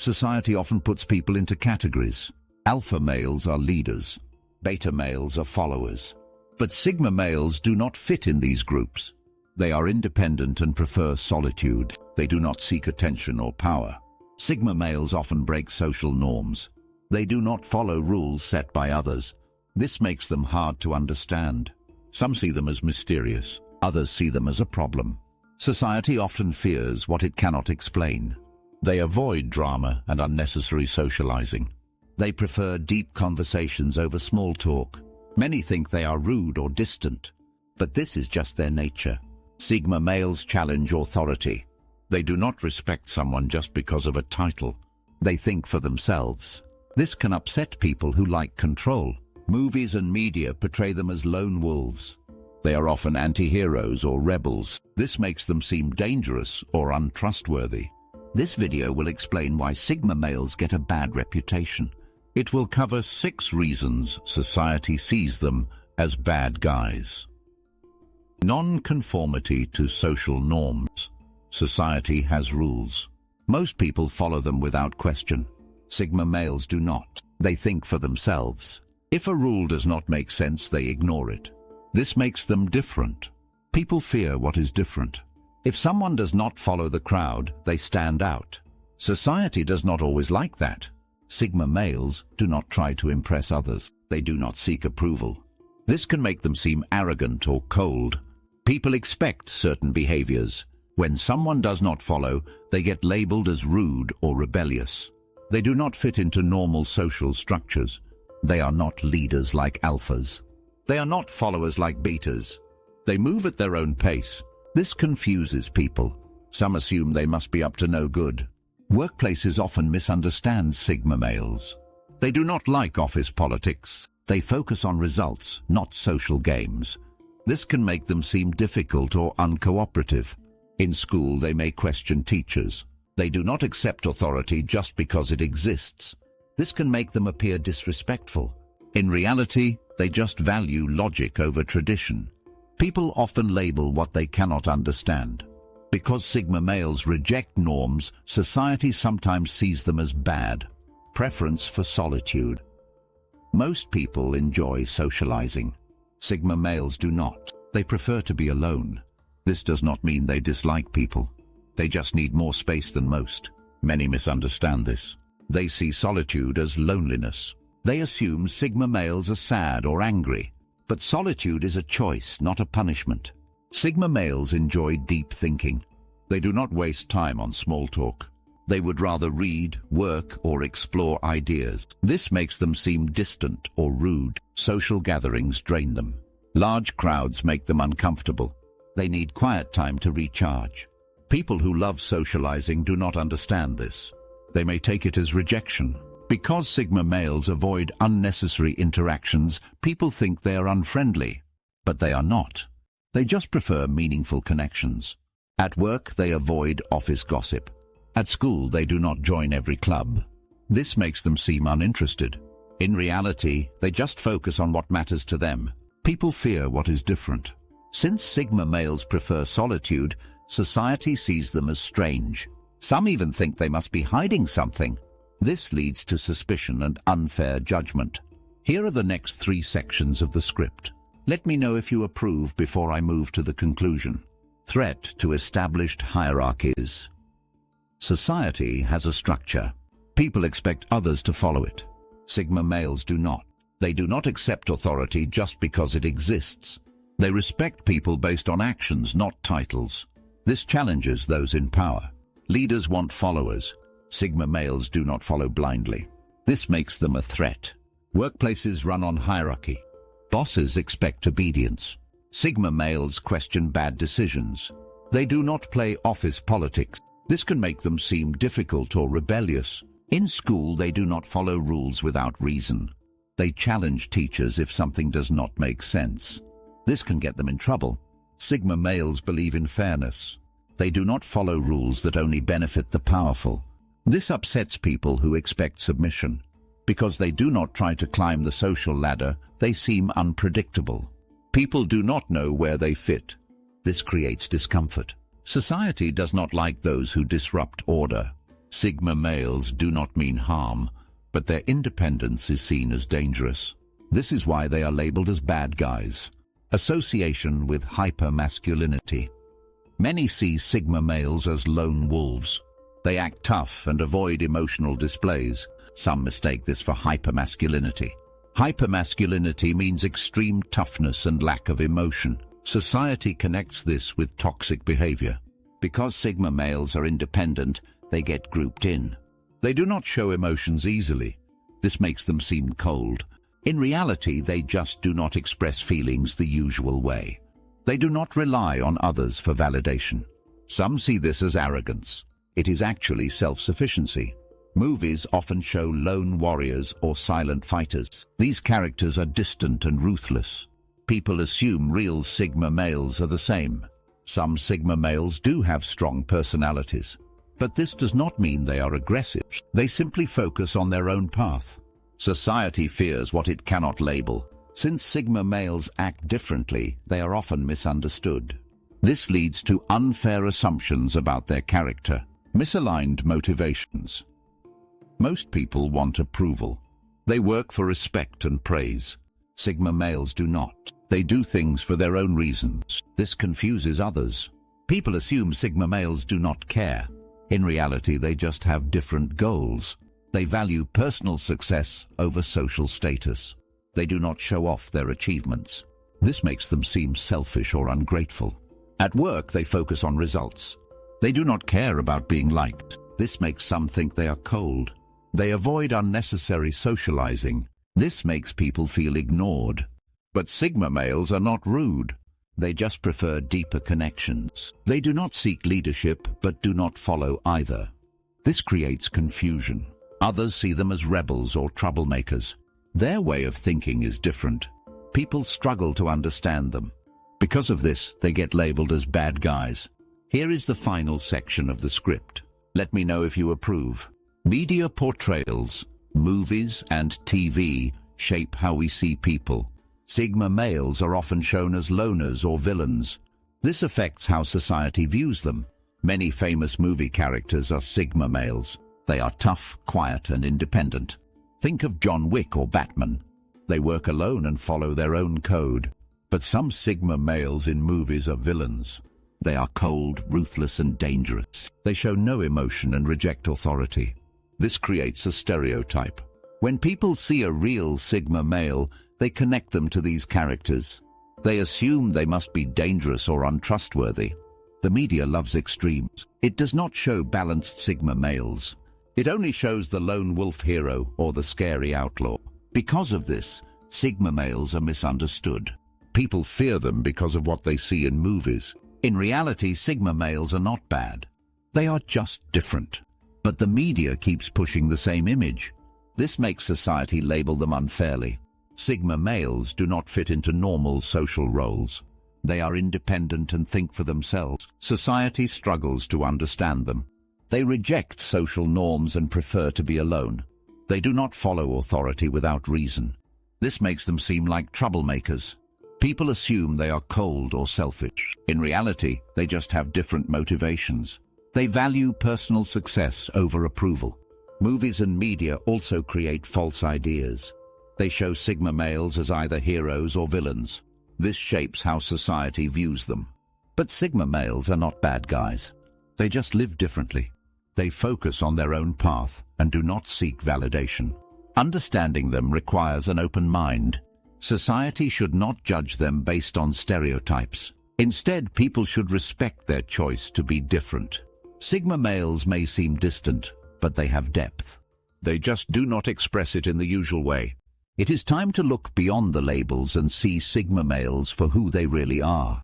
Society often puts people into categories. Alpha males are leaders. Beta males are followers. But sigma males do not fit in these groups. They are independent and prefer solitude. They do not seek attention or power. Sigma males often break social norms. They do not follow rules set by others. This makes them hard to understand. Some see them as mysterious. Others see them as a problem. Society often fears what it cannot explain. They avoid drama and unnecessary socializing. They prefer deep conversations over small talk. Many think they are rude or distant, but this is just their nature. Sigma males challenge authority. They do not respect someone just because of a title. They think for themselves. This can upset people who like control. Movies and media portray them as lone wolves. They are often anti-heroes or rebels. This makes them seem dangerous or untrustworthy. This video will explain why sigma males get a bad reputation. It will cover 6 reasons society sees them as bad guys. Non-conformity to social norms. Society has rules. Most people follow them without question. Sigma males do not. They think for themselves. If a rule does not make sense, they ignore it. This makes them different. People fear what is different. If someone does not follow the crowd, they stand out. Society does not always like that. Sigma males do not try to impress others. They do not seek approval. This can make them seem arrogant or cold. People expect certain behaviors. When someone does not follow, they get labeled as rude or rebellious. They do not fit into normal social structures. They are not leaders like alphas. They are not followers like betas. They move at their own pace. This confuses people. Some assume they must be up to no good. Workplaces often misunderstand sigma males. They do not like office politics. They focus on results, not social games. This can make them seem difficult or uncooperative. In school, they may question teachers. They do not accept authority just because it exists. This can make them appear disrespectful. In reality, they just value logic over tradition. People often label what they cannot understand. Because sigma males reject norms, society sometimes sees them as bad. Preference for solitude. Most people enjoy socializing. Sigma males do not. They prefer to be alone. This does not mean they dislike people. They just need more space than most. Many misunderstand this. They see solitude as loneliness. They assume sigma males are sad or angry. But solitude is a choice, not a punishment. Sigma males enjoy deep thinking. They do not waste time on small talk. They would rather read, work, or explore ideas. This makes them seem distant or rude. Social gatherings drain them. Large crowds make them uncomfortable. They need quiet time to recharge. People who love socializing do not understand this. They may take it as rejection. Because sigma males avoid unnecessary interactions, people think they are unfriendly. But they are not. They just prefer meaningful connections. At work, they avoid office gossip. At school, they do not join every club. This makes them seem uninterested. In reality, they just focus on what matters to them. People fear what is different. Since sigma males prefer solitude, society sees them as strange. Some even think they must be hiding something. This leads to suspicion and unfair judgment. Here are the next 3 sections of the script. Let me know if you approve before I move to the conclusion. Threat to established hierarchies. Society has a structure. People expect others to follow it. Sigma males do not. They do not accept authority just because it exists. They respect people based on actions, not titles. This challenges those in power. Leaders want followers. Sigma males do not follow blindly. This makes them a threat. Workplaces run on hierarchy. Bosses expect obedience. Sigma males question bad decisions. They do not play office politics. This can make them seem difficult or rebellious. In school, they do not follow rules without reason. They challenge teachers if something does not make sense. This can get them in trouble. Sigma males believe in fairness. They do not follow rules that only benefit the powerful. This upsets people who expect submission. Because they do not try to climb the social ladder, they seem unpredictable. People do not know where they fit. This creates discomfort. Society does not like those who disrupt order. Sigma males do not mean harm, but their independence is seen as dangerous. This is why they are labeled as bad guys. Association with hyper-masculinity. Many see Sigma males as lone wolves. They act tough and avoid emotional displays. Some mistake this for hyper-masculinity. Hyper-masculinity means extreme toughness and lack of emotion. Society connects this with toxic behavior. Because Sigma males are independent, they get grouped in. They do not show emotions easily. This makes them seem cold. In reality, they just do not express feelings the usual way. They do not rely on others for validation. Some see this as arrogance. It is actually self-sufficiency. Movies often show lone warriors or silent fighters. These characters are distant and ruthless. People assume real Sigma males are the same. Some Sigma males do have strong personalities. But this does not mean they are aggressive. They simply focus on their own path. Society fears what it cannot label. Since Sigma males act differently, they are often misunderstood. This leads to unfair assumptions about their character. Misaligned motivations. Most people want approval. They work for respect and praise. Sigma males do not. They do things for their own reasons. This confuses others. People assume Sigma males do not care. In reality, they just have different goals. They value personal success over social status. They do not show off their achievements. This makes them seem selfish or ungrateful. At work, they focus on results. They do not care about being liked. This makes some think they are cold. They avoid unnecessary socializing. This makes people feel ignored. But Sigma males are not rude. They just prefer deeper connections. They do not seek leadership, but do not follow either. This creates confusion. Others see them as rebels or troublemakers. Their way of thinking is different. People struggle to understand them. Because of this, they get labeled as bad guys. Here is the final section of the script. Let me know if you approve. Media portrayals, movies and TV shape how we see people. Sigma males are often shown as loners or villains. This affects how society views them. Many famous movie characters are Sigma males. They are tough, quiet, and independent. Think of John Wick or Batman. They work alone and follow their own code. But some Sigma males in movies are villains. They are cold, ruthless, and dangerous. They show no emotion and reject authority. This creates a stereotype. When people see a real Sigma male, they connect them to these characters. They assume they must be dangerous or untrustworthy. The media loves extremes. It does not show balanced Sigma males. It only shows the lone wolf hero or the scary outlaw. Because of this, Sigma males are misunderstood. People fear them because of what they see in movies. In reality, Sigma males are not bad. They are just different. But the media keeps pushing the same image. This makes society label them unfairly. Sigma males do not fit into normal social roles. They are independent and think for themselves. Society struggles to understand them. They reject social norms and prefer to be alone. They do not follow authority without reason. This makes them seem like troublemakers. People assume they are cold or selfish. In reality, they just have different motivations. They value personal success over approval. Movies and media also create false ideas. They show Sigma males as either heroes or villains. This shapes how society views them. But Sigma males are not bad guys. They just live differently. They focus on their own path and do not seek validation. Understanding them requires an open mind. Society should not judge them based on stereotypes. Instead, people should respect their choice to be different. Sigma males may seem distant, but they have depth. They just do not express it in the usual way. It is time to look beyond the labels and see Sigma males for who they really are.